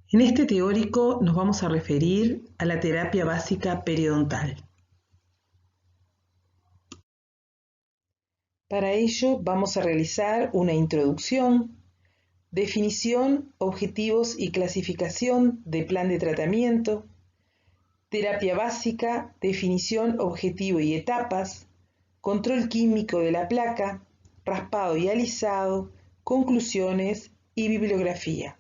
En este teórico nos vamos a referir a la terapia básica periodontal. Para ello vamos a realizar una introducción, definición, objetivos y clasificación de plan de tratamiento, terapia básica, definición, objetivo y etapas, control químico de la placa, raspado y alisado, conclusiones y bibliografía.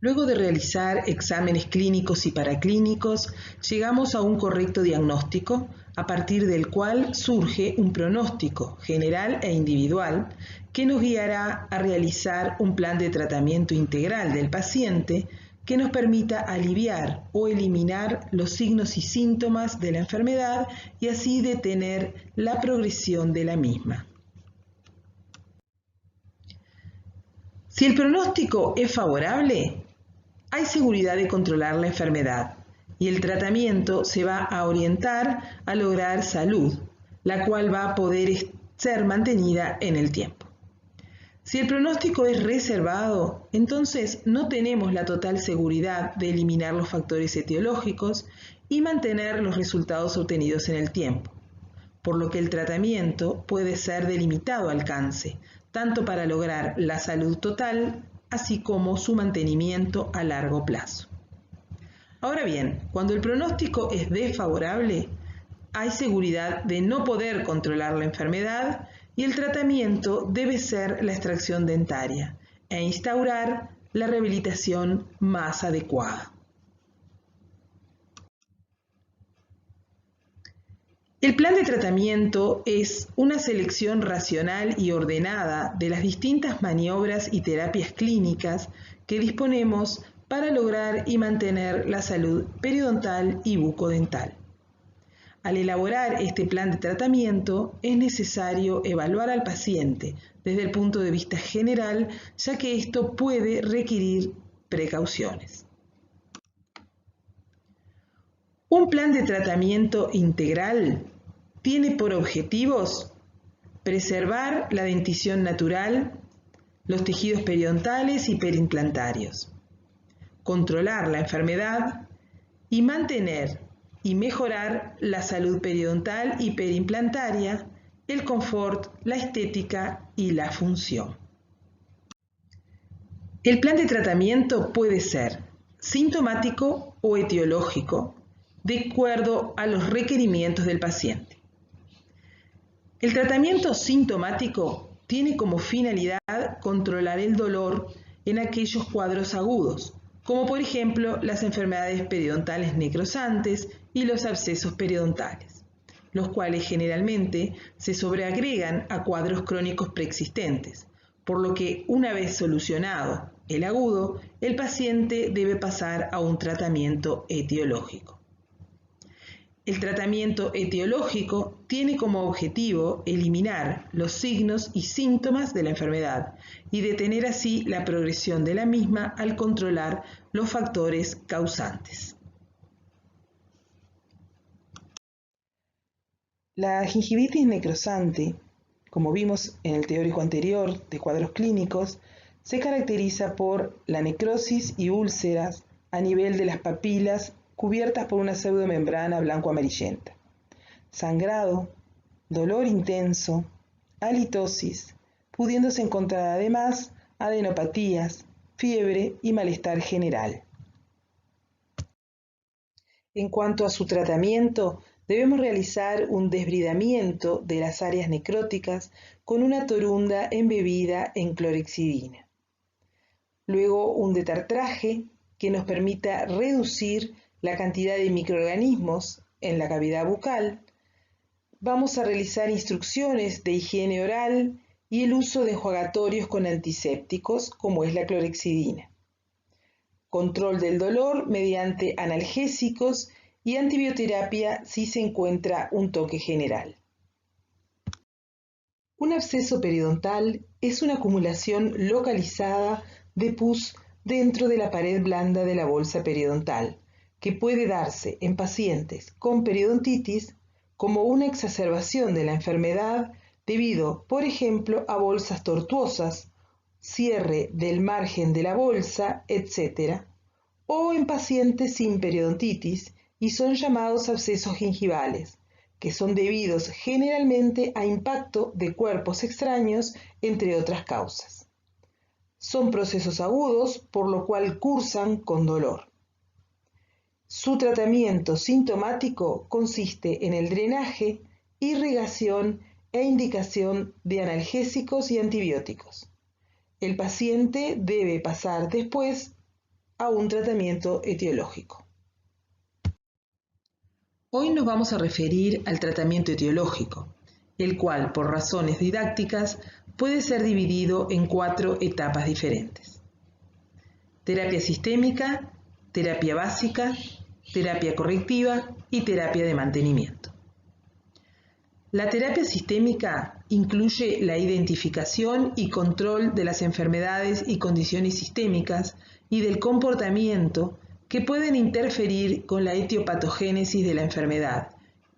Luego de realizar exámenes clínicos y paraclínicos, llegamos a un correcto diagnóstico, a partir del cual surge un pronóstico general e individual que nos guiará a realizar un plan de tratamiento integral del paciente que nos permita aliviar o eliminar los signos y síntomas de la enfermedad y así detener la progresión de la misma. Si el pronóstico es favorable, hay seguridad de controlar la enfermedad y el tratamiento se va a orientar a lograr salud, la cual va a poder ser mantenida en el tiempo. Si el pronóstico es reservado, entonces no tenemos la total seguridad de eliminar los factores etiológicos y mantener los resultados obtenidos en el tiempo, por lo que el tratamiento puede ser de limitado alcance, tanto para lograr la salud total, así como su mantenimiento a largo plazo. Ahora bien, cuando el pronóstico es desfavorable, hay seguridad de no poder controlar la enfermedad y el tratamiento debe ser la extracción dentaria e instaurar la rehabilitación más adecuada. El plan de tratamiento es una selección racional y ordenada de las distintas maniobras y terapias clínicas que disponemos para lograr y mantener la salud periodontal y bucodental. Al elaborar este plan de tratamiento es necesario evaluar al paciente desde el punto de vista general, ya que esto puede requerir precauciones. Un plan de tratamiento integral tiene por objetivos preservar la dentición natural, los tejidos periodontales y perimplantarios, controlar la enfermedad y mantener y mejorar la salud periodontal y perimplantaria, el confort, la estética y la función. El plan de tratamiento puede ser sintomático o etiológico, de acuerdo a los requerimientos del paciente. El tratamiento sintomático tiene como finalidad controlar el dolor en aquellos cuadros agudos, como por ejemplo las enfermedades periodontales necrosantes y los abscesos periodontales, los cuales generalmente se sobreagregan a cuadros crónicos preexistentes, por lo que una vez solucionado el agudo, el paciente debe pasar a un tratamiento etiológico. El tratamiento etiológico tiene como objetivo eliminar los signos y síntomas de la enfermedad y detener así la progresión de la misma al controlar los factores causantes. La gingivitis necrosante, como vimos en el teórico anterior de cuadros clínicos, se caracteriza por la necrosis y úlceras a nivel de las papilas cubiertas por una pseudomembrana blanco-amarillenta, sangrado, dolor intenso, halitosis, pudiéndose encontrar además adenopatías, fiebre y malestar general. En cuanto a su tratamiento, debemos realizar un desbridamiento de las áreas necróticas con una torunda embebida en clorhexidina. Luego un detartraje que nos permita reducir la cantidad de microorganismos en la cavidad bucal. Vamos a realizar instrucciones de higiene oral y el uso de enjuagatorios con antisépticos, como es la clorhexidina. Control del dolor mediante analgésicos y antibioterapia si se encuentra un toque general. Un absceso periodontal es una acumulación localizada de pus dentro de la pared blanda de la bolsa periodontal, que puede darse en pacientes con periodontitis como una exacerbación de la enfermedad debido, por ejemplo, a bolsas tortuosas cierre del margen de la bolsa, etc., o en pacientes sin periodontitis y son llamados abscesos gingivales, que son debidos generalmente a impacto de cuerpos extraños, entre otras causas. Son procesos agudos, por lo cual cursan con dolor. Su tratamiento sintomático consiste en el drenaje, irrigación e indicación de analgésicos y antibióticos. El paciente debe pasar después a un tratamiento etiológico. Hoy nos vamos a referir al tratamiento etiológico, el cual, por razones didácticas, puede ser dividido en 4 etapas diferentes: terapia sistémica, terapia básica, terapia correctiva y terapia de mantenimiento. La terapia sistémica incluye la identificación y control de las enfermedades y condiciones sistémicas y del comportamiento que pueden interferir con la etiopatogénesis de la enfermedad,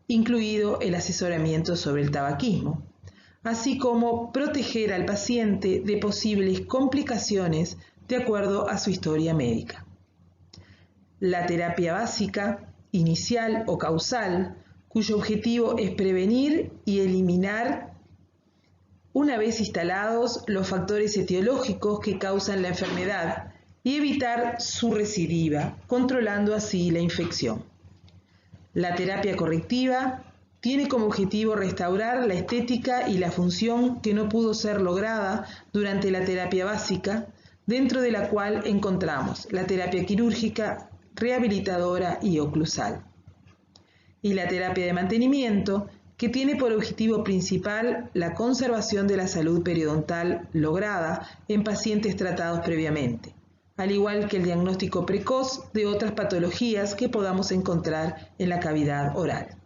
incluido el asesoramiento sobre el tabaquismo, así como proteger al paciente de posibles complicaciones de acuerdo a su historia médica. La terapia básica, inicial o causal, cuyo objetivo es prevenir y eliminar, una vez instalados, los factores etiológicos que causan la enfermedad y evitar su recidiva, controlando así la infección. La terapia correctiva tiene como objetivo restaurar la estética y la función que no pudo ser lograda durante la terapia básica, dentro de la cual encontramos la terapia quirúrgica, rehabilitadora y oclusal. Y la terapia de mantenimiento, que tiene por objetivo principal la conservación de la salud periodontal lograda en pacientes tratados previamente, al igual que el diagnóstico precoz de otras patologías que podamos encontrar en la cavidad oral.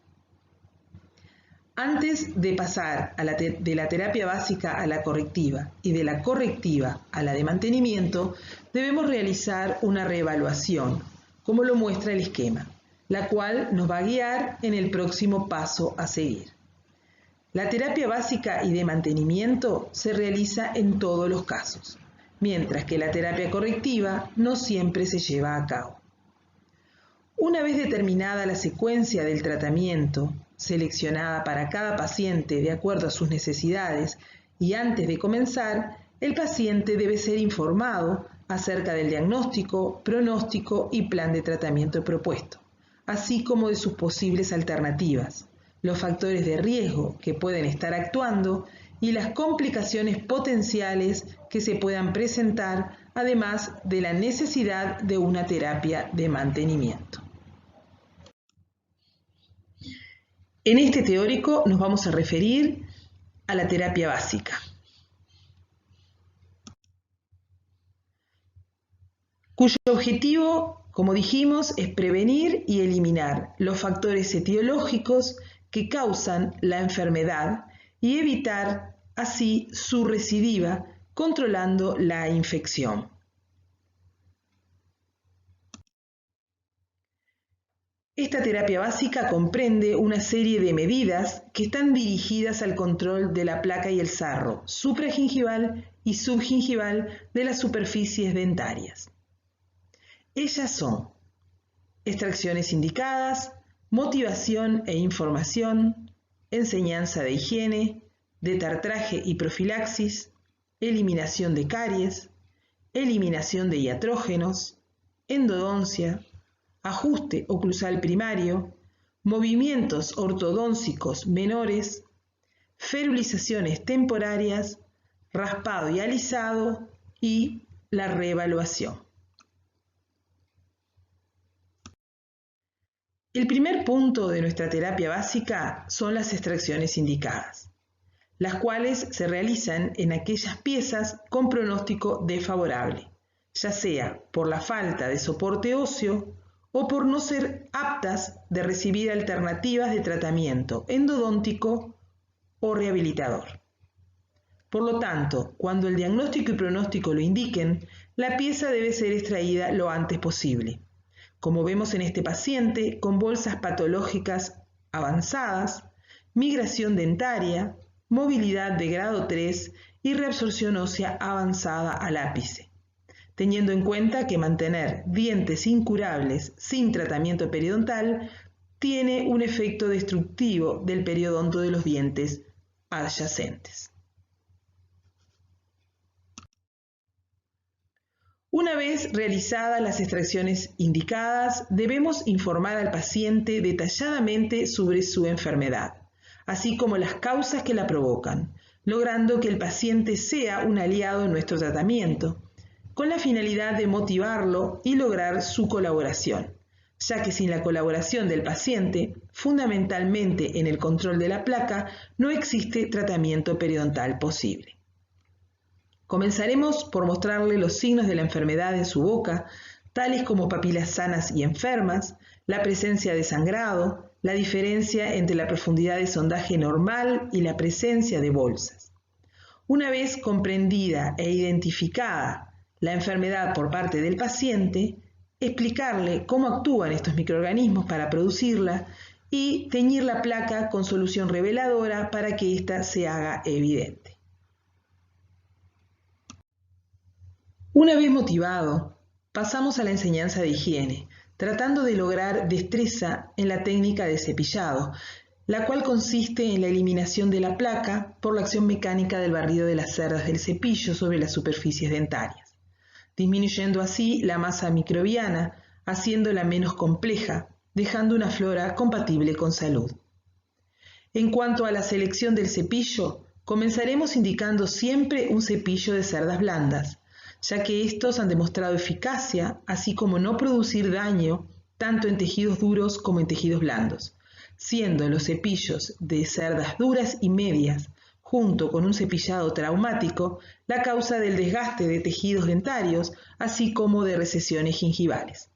Antes de pasar de la terapia básica a la correctiva y de la correctiva a la de mantenimiento, debemos realizar una reevaluación, como lo muestra el esquema, la cual nos va a guiar en el próximo paso a seguir. La terapia básica y de mantenimiento se realiza en todos los casos, mientras que la terapia correctiva no siempre se lleva a cabo. Una vez determinada la secuencia del tratamiento, seleccionada para cada paciente de acuerdo a sus necesidades, y antes de comenzar, el paciente debe ser informado acerca del diagnóstico, pronóstico y plan de tratamiento propuesto, así como de sus posibles alternativas, los factores de riesgo que pueden estar actuando y las complicaciones potenciales que se puedan presentar, además de la necesidad de una terapia de mantenimiento. En este teórico nos vamos a referir a la terapia básica, cuyo objetivo, como dijimos, es prevenir y eliminar los factores etiológicos que causan la enfermedad y evitar así su recidiva, controlando la infección. Esta terapia básica comprende una serie de medidas que están dirigidas al control de la placa y el sarro supragingival y subgingival de las superficies dentarias. Ellas son extracciones indicadas, motivación e información, enseñanza de higiene, detartraje y profilaxis, eliminación de caries, eliminación de iatrógenos, endodoncia, ajuste oclusal primario, movimientos ortodóncicos menores, ferulizaciones temporarias, raspado y alisado y la reevaluación. El primer punto de nuestra terapia básica son las extracciones indicadas, las cuales se realizan en aquellas piezas con pronóstico desfavorable, ya sea por la falta de soporte óseo o por no ser aptas de recibir alternativas de tratamiento endodóntico o rehabilitador. Por lo tanto, cuando el diagnóstico y pronóstico lo indiquen, la pieza debe ser extraída lo antes posible, como vemos en este paciente con bolsas patológicas avanzadas, migración dentaria, movilidad de grado 3 y reabsorción ósea avanzada al ápice, teniendo en cuenta que mantener dientes incurables sin tratamiento periodontal tiene un efecto destructivo del periodonto de los dientes adyacentes. Una vez realizadas las extracciones indicadas, debemos informar al paciente detalladamente sobre su enfermedad, así como las causas que la provocan, logrando que el paciente sea un aliado en nuestro tratamiento, con la finalidad de motivarlo y lograr su colaboración, ya que sin la colaboración del paciente, fundamentalmente en el control de la placa, no existe tratamiento periodontal posible. Comenzaremos por mostrarle los signos de la enfermedad en su boca, tales como papilas sanas y enfermas, la presencia de sangrado, la diferencia entre la profundidad de sondaje normal y la presencia de bolsas. Una vez comprendida e identificada la enfermedad por parte del paciente, explicarle cómo actúan estos microorganismos para producirla y teñir la placa con solución reveladora para que ésta se haga evidente. Una vez motivado, pasamos a la enseñanza de higiene, tratando de lograr destreza en la técnica de cepillado, la cual consiste en la eliminación de la placa por la acción mecánica del barrido de las cerdas del cepillo sobre las superficies dentarias, disminuyendo así la masa microbiana, haciéndola menos compleja, dejando una flora compatible con salud. En cuanto a la selección del cepillo, comenzaremos indicando siempre un cepillo de cerdas blandas, ya que estos han demostrado eficacia, así como no producir daño tanto en tejidos duros como en tejidos blandos, siendo los cepillos de cerdas duras y medias, junto con un cepillado traumático, la causa del desgaste de tejidos dentarios, así como de recesiones gingivales.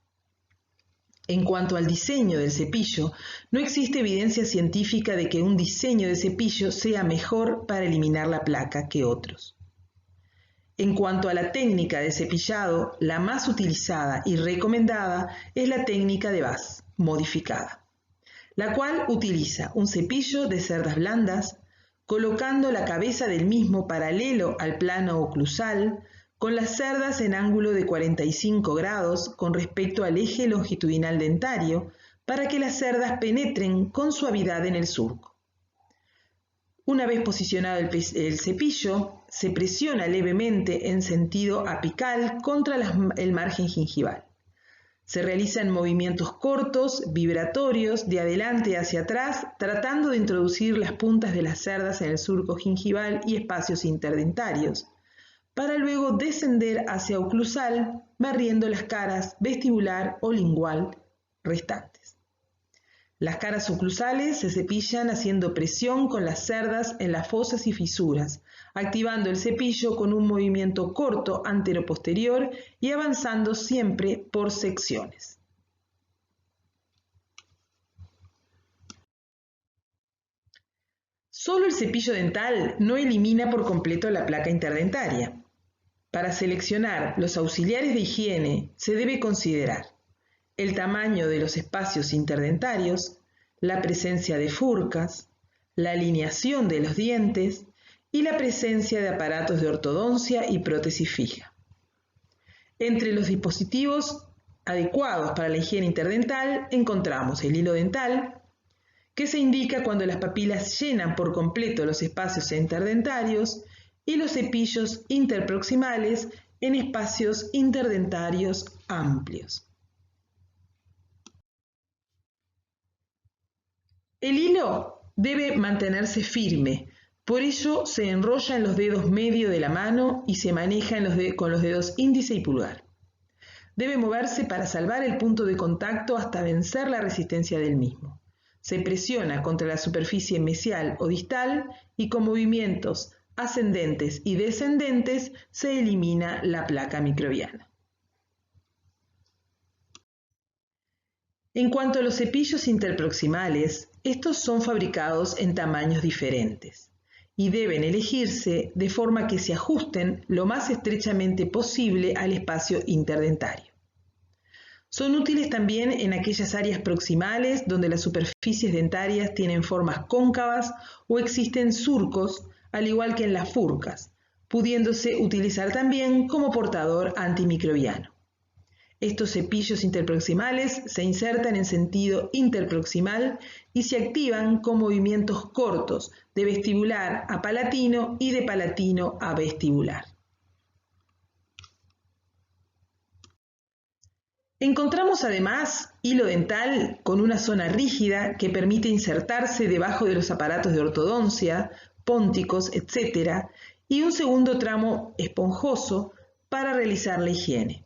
En cuanto al diseño del cepillo, no existe evidencia científica de que un diseño de cepillo sea mejor para eliminar la placa que otros. En cuanto a la técnica de cepillado, la más utilizada y recomendada es la técnica de Bass modificada, la cual utiliza un cepillo de cerdas blandas, colocando la cabeza del mismo paralelo al plano oclusal, con las cerdas en ángulo de 45 grados con respecto al eje longitudinal dentario, para que las cerdas penetren con suavidad en el surco. Una vez posicionado el cepillo, se presiona levemente en sentido apical contra el margen gingival. Se realizan movimientos cortos, vibratorios, de adelante hacia atrás, tratando de introducir las puntas de las cerdas en el surco gingival y espacios interdentarios, para luego descender hacia oclusal, barriendo las caras vestibular o lingual restantes. Las caras oclusales se cepillan haciendo presión con las cerdas en las fosas y fisuras, activando el cepillo con un movimiento corto antero-posterior y avanzando siempre por secciones. Solo el cepillo dental no elimina por completo la placa interdentaria. Para seleccionar los auxiliares de higiene se debe considerar el tamaño de los espacios interdentarios, la presencia de furcas, la alineación de los dientes y la presencia de aparatos de ortodoncia y prótesis fija. Entre los dispositivos adecuados para la higiene interdental encontramos el hilo dental, que se indica cuando las papilas llenan por completo los espacios interdentarios, y los cepillos interproximales en espacios interdentarios amplios. El hilo debe mantenerse firme, por ello se enrolla en los dedos medio de la mano y se maneja con los dedos índice y pulgar. Debe moverse para salvar el punto de contacto hasta vencer la resistencia del mismo. Se presiona contra la superficie mesial o distal y con movimientos ascendentes y descendentes se elimina la placa microbiana. En cuanto a los cepillos interproximales, estos son fabricados en tamaños diferentes y deben elegirse de forma que se ajusten lo más estrechamente posible al espacio interdentario. Son útiles también en aquellas áreas proximales donde las superficies dentarias tienen formas cóncavas o existen surcos, al igual que en las furcas, pudiéndose utilizar también como portador antimicrobiano. Estos cepillos interproximales se insertan en sentido interproximal y se activan con movimientos cortos de vestibular a palatino y de palatino a vestibular. Encontramos además hilo dental con una zona rígida que permite insertarse debajo de los aparatos de ortodoncia, pónticos, etc., y un segundo tramo esponjoso para realizar la higiene.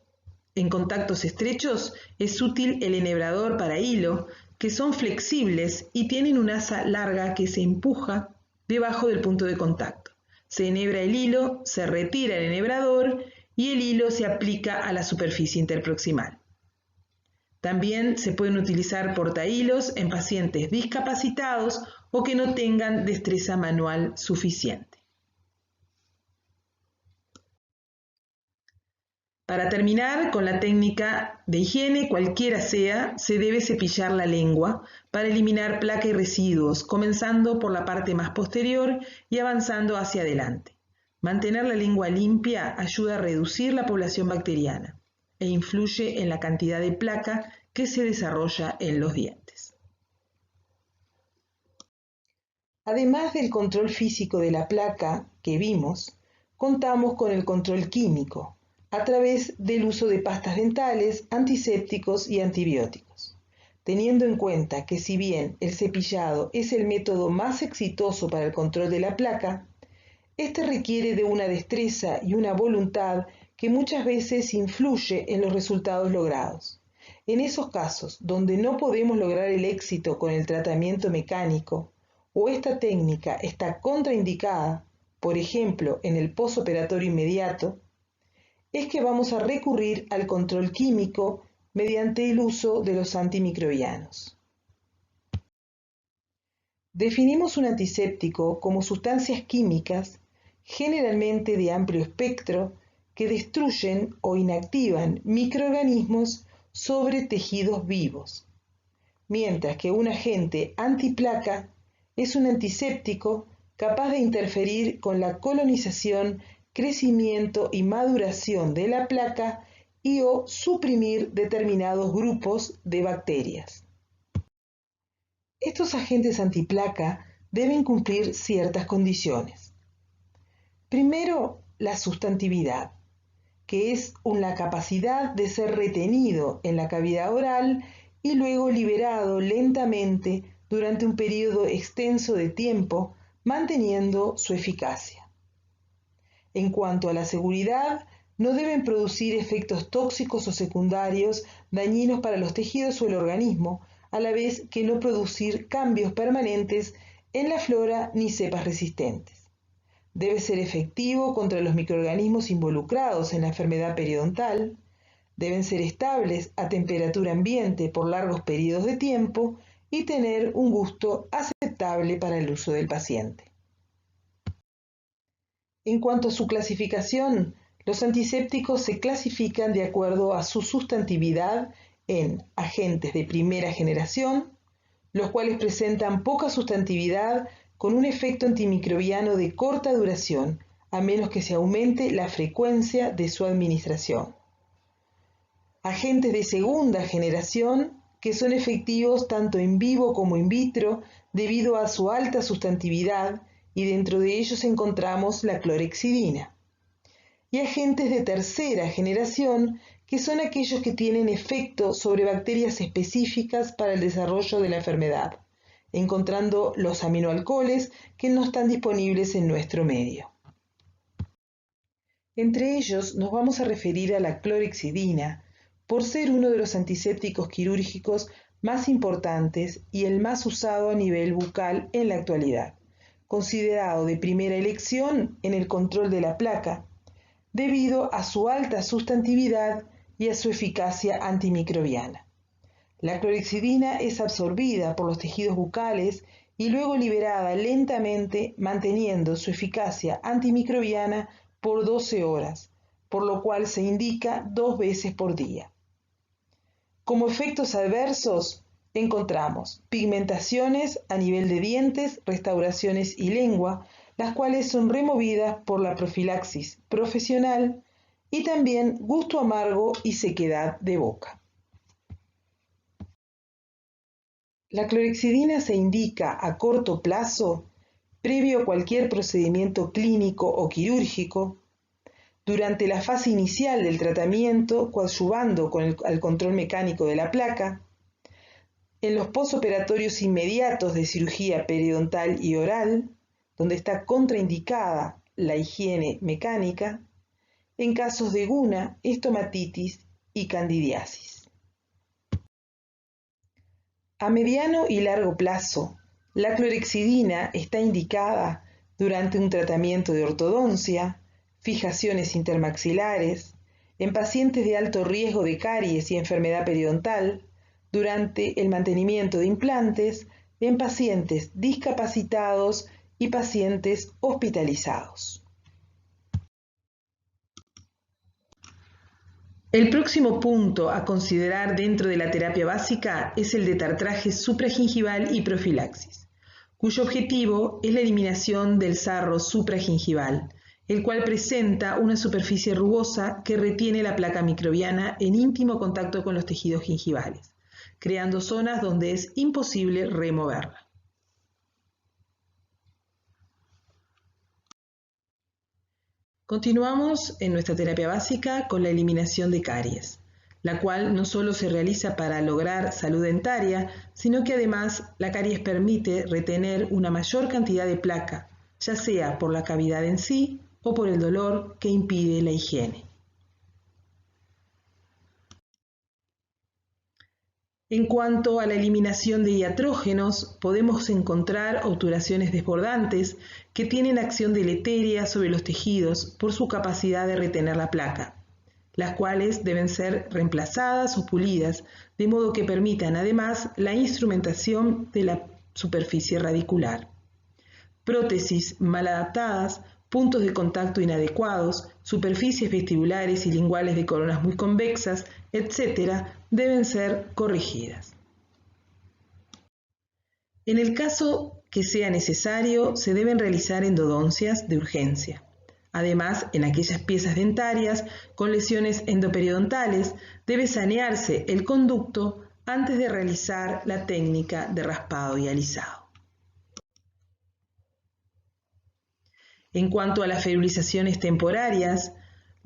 En contactos estrechos es útil el enhebrador para hilo, que son flexibles y tienen una asa larga que se empuja debajo del punto de contacto. Se enhebra el hilo, se retira el enhebrador y el hilo se aplica a la superficie interproximal. También se pueden utilizar portahilos en pacientes discapacitados o que no tengan destreza manual suficiente. Para terminar con la técnica de higiene, cualquiera sea, se debe cepillar la lengua para eliminar placa y residuos, comenzando por la parte más posterior y avanzando hacia adelante. Mantener la lengua limpia ayuda a reducir la población bacteriana e influye en la cantidad de placa que se desarrolla en los dientes. Además del control físico de la placa que vimos, contamos con el control químico, a través del uso de pastas dentales, antisépticos y antibióticos, teniendo en cuenta que si bien el cepillado es el método más exitoso para el control de la placa, este requiere de una destreza y una voluntad que muchas veces influye en los resultados logrados. En esos casos donde no podemos lograr el éxito con el tratamiento mecánico o esta técnica está contraindicada, por ejemplo en el postoperatorio inmediato, es que vamos a recurrir al control químico mediante el uso de los antimicrobianos. Definimos un antiséptico como sustancias químicas, generalmente de amplio espectro, que destruyen o inactivan microorganismos sobre tejidos vivos, mientras que un agente antiplaca es un antiséptico capaz de interferir con la colonización, crecimiento y maduración de la placa y o suprimir determinados grupos de bacterias. Estos agentes antiplaca deben cumplir ciertas condiciones. Primero, la sustantividad, que es la capacidad de ser retenido en la cavidad oral y luego liberado lentamente durante un periodo extenso de tiempo, manteniendo su eficacia. En cuanto a la seguridad, no deben producir efectos tóxicos o secundarios dañinos para los tejidos o el organismo, a la vez que no producir cambios permanentes en la flora ni cepas resistentes. Debe ser efectivo contra los microorganismos involucrados en la enfermedad periodontal, deben ser estables a temperatura ambiente por largos periodos de tiempo y tener un gusto aceptable para el uso del paciente. En cuanto a su clasificación, los antisépticos se clasifican de acuerdo a su sustantividad en agentes de primera generación, los cuales presentan poca sustantividad con un efecto antimicrobiano de corta duración, a menos que se aumente la frecuencia de su administración. Agentes de segunda generación, que son efectivos tanto en vivo como in vitro debido a su alta sustantividad, y dentro de ellos encontramos la clorhexidina. Y agentes de tercera generación, que son aquellos que tienen efecto sobre bacterias específicas para el desarrollo de la enfermedad, encontrando los aminoalcoholes que no están disponibles en nuestro medio. Entre ellos nos vamos a referir a la clorhexidina, por ser uno de los antisépticos quirúrgicos más importantes y el más usado a nivel bucal en la actualidad, considerado de primera elección en el control de la placa, debido a su alta sustantividad y a su eficacia antimicrobiana. La clorhexidina es absorbida por los tejidos bucales y luego liberada lentamente, manteniendo su eficacia antimicrobiana por 12 horas, por lo cual se indica 2 veces por día. Como efectos adversos, encontramos pigmentaciones a nivel de dientes, restauraciones y lengua, las cuales son removidas por la profilaxis profesional y también gusto amargo y sequedad de boca. La clorhexidina se indica a corto plazo, previo a cualquier procedimiento clínico o quirúrgico, durante la fase inicial del tratamiento, coadyuvando al control mecánico de la placa, en los posoperatorios inmediatos de cirugía periodontal y oral, donde está contraindicada la higiene mecánica, en casos de guna, estomatitis y candidiasis. A mediano y largo plazo, la clorhexidina está indicada durante un tratamiento de ortodoncia, fijaciones intermaxilares, en pacientes de alto riesgo de caries y enfermedad periodontal, durante el mantenimiento de implantes, en pacientes discapacitados y pacientes hospitalizados. El próximo punto a considerar dentro de la terapia básica es el de tartraje supragingival y profilaxis, cuyo objetivo es la eliminación del sarro supragingival, el cual presenta una superficie rugosa que retiene la placa microbiana en íntimo contacto con los tejidos gingivales, creando zonas donde es imposible removerla. Continuamos en nuestra terapia básica con la eliminación de caries, la cual no solo se realiza para lograr salud dentaria, sino que además la caries permite retener una mayor cantidad de placa, ya sea por la cavidad en sí o por el dolor que impide la higiene. En cuanto a la eliminación de iatrógenos, podemos encontrar obturaciones desbordantes que tienen acción deletérea sobre los tejidos por su capacidad de retener la placa, las cuales deben ser reemplazadas o pulidas, de modo que permitan además la instrumentación de la superficie radicular. Prótesis mal adaptadas, puntos de contacto inadecuados, superficies vestibulares y linguales de coronas muy convexas, etc., deben ser corregidas. En el caso que sea necesario, se deben realizar endodoncias de urgencia. Además, en aquellas piezas dentarias con lesiones endoperidontales, debe sanearse el conducto antes de realizar la técnica de raspado y alisado. En cuanto a las ferulizaciones temporarias,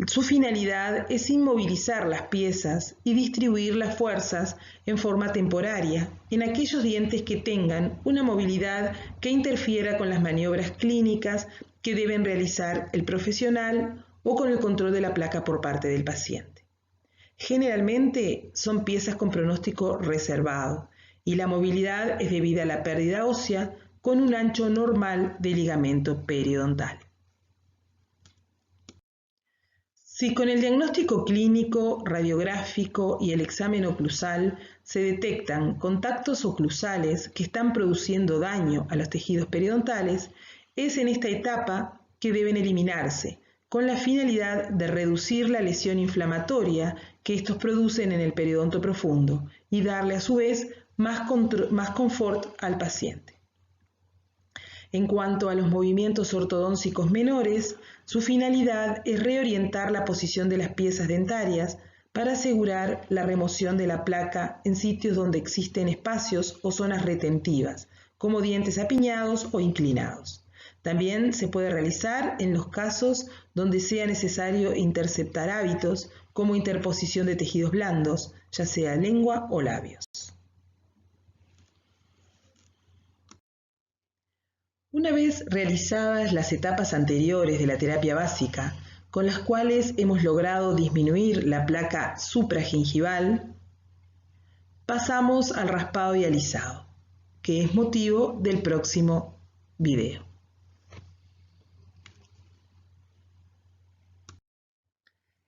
su finalidad es inmovilizar las piezas y distribuir las fuerzas en forma temporaria en aquellos dientes que tengan una movilidad que interfiera con las maniobras clínicas que deben realizar el profesional o con el control de la placa por parte del paciente. Generalmente son piezas con pronóstico reservado y la movilidad es debida a la pérdida ósea con un ancho normal de ligamento periodontal. Si con el diagnóstico clínico, radiográfico y el examen oclusal se detectan contactos oclusales que están produciendo daño a los tejidos periodontales, es en esta etapa que deben eliminarse, con la finalidad de reducir la lesión inflamatoria que estos producen en el periodonto profundo y darle a su vez más confort al paciente. En cuanto a los movimientos ortodóncicos menores, su finalidad es reorientar la posición de las piezas dentarias para asegurar la remoción de la placa en sitios donde existen espacios o zonas retentivas, como dientes apiñados o inclinados. También se puede realizar en los casos donde sea necesario interceptar hábitos, como interposición de tejidos blandos, ya sea lengua o labios. Una vez realizadas las etapas anteriores de la terapia básica, con las cuales hemos logrado disminuir la placa supragingival, pasamos al raspado y alisado, que es motivo del próximo video.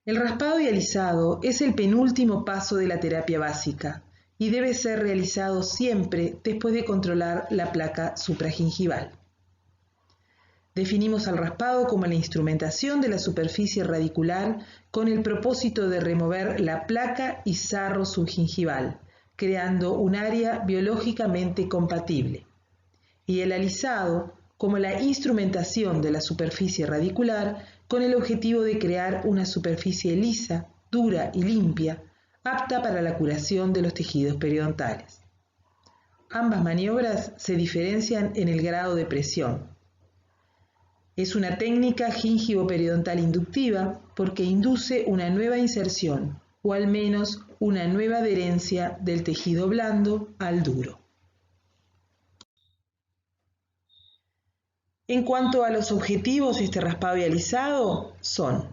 El raspado y alisado es el penúltimo paso de la terapia básica y debe ser realizado siempre después de controlar la placa supragingival. Definimos al raspado como la instrumentación de la superficie radicular con el propósito de remover la placa y sarro subgingival, creando un área biológicamente compatible, y el alisado como la instrumentación de la superficie radicular con el objetivo de crear una superficie lisa, dura y limpia, apta para la curación de los tejidos periodontales. Ambas maniobras se diferencian en el grado de presión. Es una técnica gingivo-periodontal inductiva porque induce una nueva inserción o al menos una nueva adherencia del tejido blando al duro. En cuanto a los objetivos de este raspado y alisado son: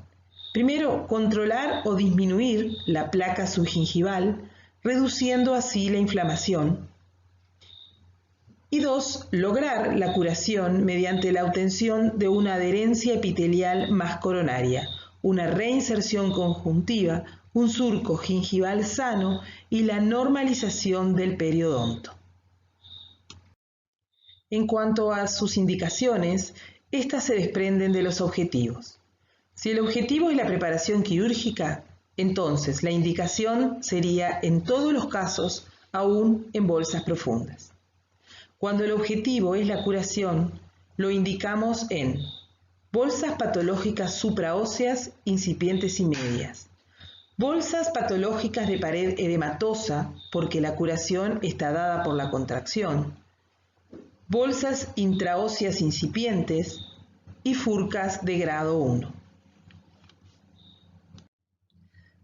primero, controlar o disminuir la placa subgingival, reduciendo así la inflamación. Y 2, lograr la curación mediante la obtención de una adherencia epitelial más coronaria, una reinserción conjuntiva, un surco gingival sano y la normalización del periodonto. En cuanto a sus indicaciones, estas se desprenden de los objetivos. Si el objetivo es la preparación quirúrgica, entonces la indicación sería en todos los casos, aún en bolsas profundas. Cuando el objetivo es la curación, lo indicamos en bolsas patológicas supraóseas incipientes y medias, bolsas patológicas de pared edematosa, porque la curación está dada por la contracción, bolsas intraóseas incipientes y furcas de grado 1.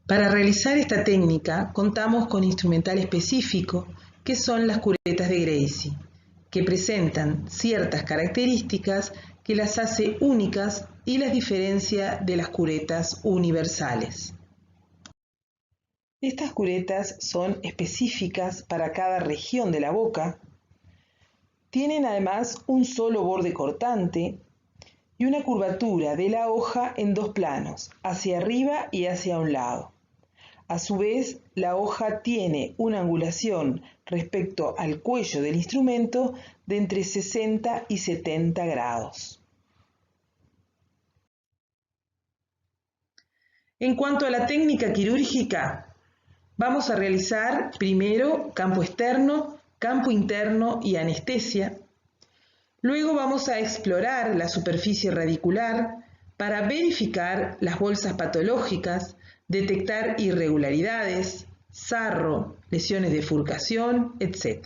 Para realizar esta técnica contamos con instrumental específico que son las curetas de Gracie, que presentan ciertas características que las hace únicas y las diferencia de las curetas universales. Estas curetas son específicas para cada región de la boca, tienen además un solo borde cortante y una curvatura de la hoja en dos planos, hacia arriba y hacia un lado. A su vez, la hoja tiene una angulación respecto al cuello del instrumento de entre 60 y 70 grados. En cuanto a la técnica quirúrgica, vamos a realizar primero campo externo, campo interno y anestesia. Luego vamos a explorar la superficie radicular para verificar las bolsas patológicas, detectar irregularidades, sarro, lesiones de furcación, etc.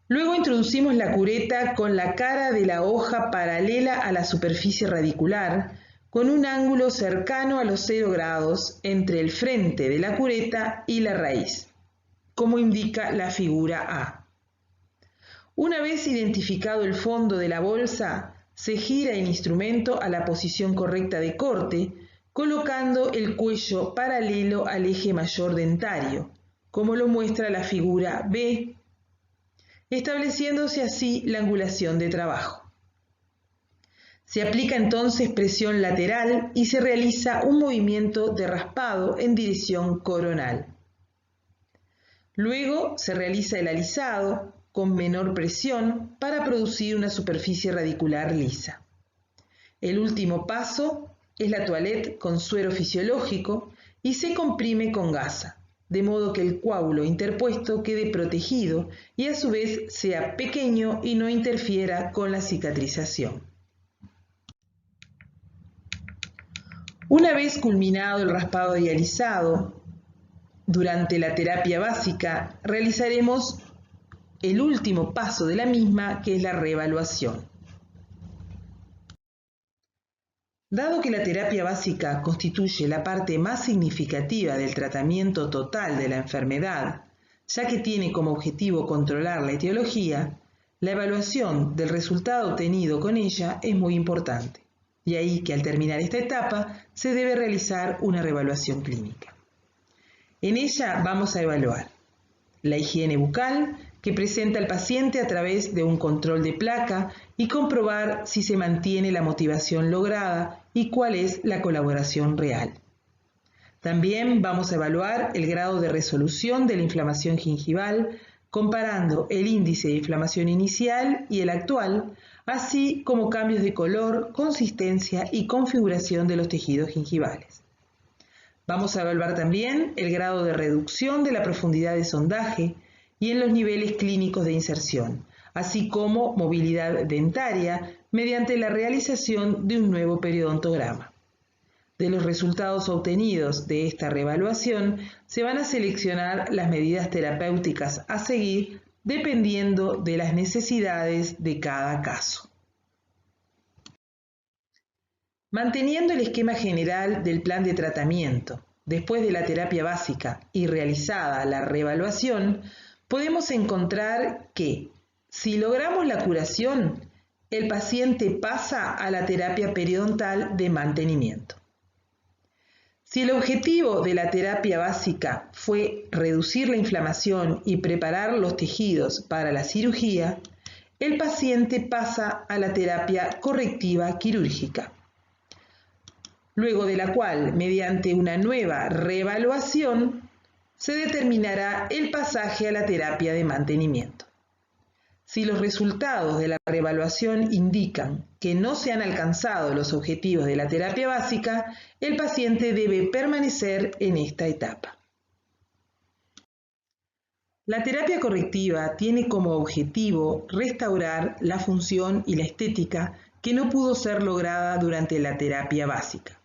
Luego introducimos la cureta con la cara de la hoja paralela a la superficie radicular, con un ángulo cercano a los 0 grados entre el frente de la cureta y la raíz, como indica la figura A. Una vez identificado el fondo de la bolsa, se gira el instrumento a la posición correcta de corte, colocando el cuello paralelo al eje mayor dentario, como lo muestra la figura B, estableciéndose así la angulación de trabajo. Se aplica entonces presión lateral y se realiza un movimiento de raspado en dirección coronal. Luego se realiza el alisado con menor presión para producir una superficie radicular lisa. El último paso es la toilette con suero fisiológico y se comprime con gasa, de modo que el coágulo interpuesto quede protegido y a su vez sea pequeño y no interfiera con la cicatrización. Una vez culminado el raspado y alisado, durante la terapia básica realizaremos el último paso de la misma, que es la reevaluación. Dado que la terapia básica constituye la parte más significativa del tratamiento total de la enfermedad, ya que tiene como objetivo controlar la etiología, la evaluación del resultado obtenido con ella es muy importante. Y ahí que al terminar esta etapa se debe realizar una reevaluación clínica. En ella vamos a evaluar la higiene bucal que presenta el paciente a través de un control de placa y comprobar si se mantiene la motivación lograda y cuál es la colaboración real. También vamos a evaluar el grado de resolución de la inflamación gingival, comparando el índice de inflamación inicial y el actual, así como cambios de color, consistencia y configuración de los tejidos gingivales. Vamos a evaluar también el grado de reducción de la profundidad de sondaje y en los niveles clínicos de inserción, así como movilidad dentaria mediante la realización de un nuevo periodontograma. De los resultados obtenidos de esta reevaluación se van a seleccionar las medidas terapéuticas a seguir dependiendo de las necesidades de cada caso. Manteniendo el esquema general del plan de tratamiento, después de la terapia básica y realizada la reevaluación, podemos encontrar que, si logramos la curación, el paciente pasa a la terapia periodontal de mantenimiento. Si el objetivo de la terapia básica fue reducir la inflamación y preparar los tejidos para la cirugía, el paciente pasa a la terapia correctiva quirúrgica, luego de la cual, mediante una nueva reevaluación, se determinará el pasaje a la terapia de mantenimiento. Si los resultados de la reevaluación indican que no se han alcanzado los objetivos de la terapia básica, el paciente debe permanecer en esta etapa. La terapia correctiva tiene como objetivo restaurar la función y la estética que no pudo ser lograda durante la terapia básica.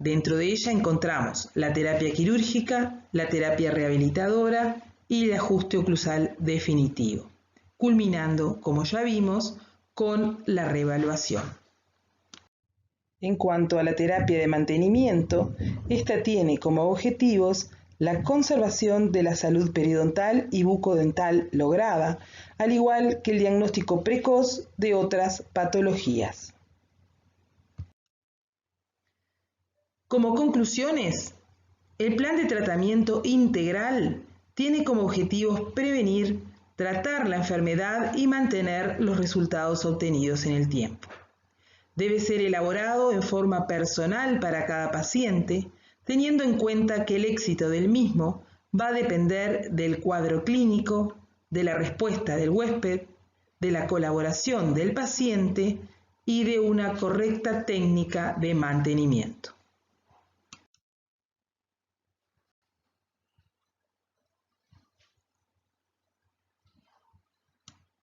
Dentro de ella encontramos la terapia quirúrgica, la terapia rehabilitadora y el ajuste oclusal definitivo, culminando, como ya vimos, con la reevaluación. En cuanto a la terapia de mantenimiento, esta tiene como objetivos la conservación de la salud periodontal y bucodental lograda, al igual que el diagnóstico precoz de otras patologías. Como conclusiones, el plan de tratamiento integral tiene como objetivos prevenir, tratar la enfermedad y mantener los resultados obtenidos en el tiempo. Debe ser elaborado en forma personal para cada paciente, teniendo en cuenta que el éxito del mismo va a depender del cuadro clínico, de la respuesta del huésped, de la colaboración del paciente y de una correcta técnica de mantenimiento.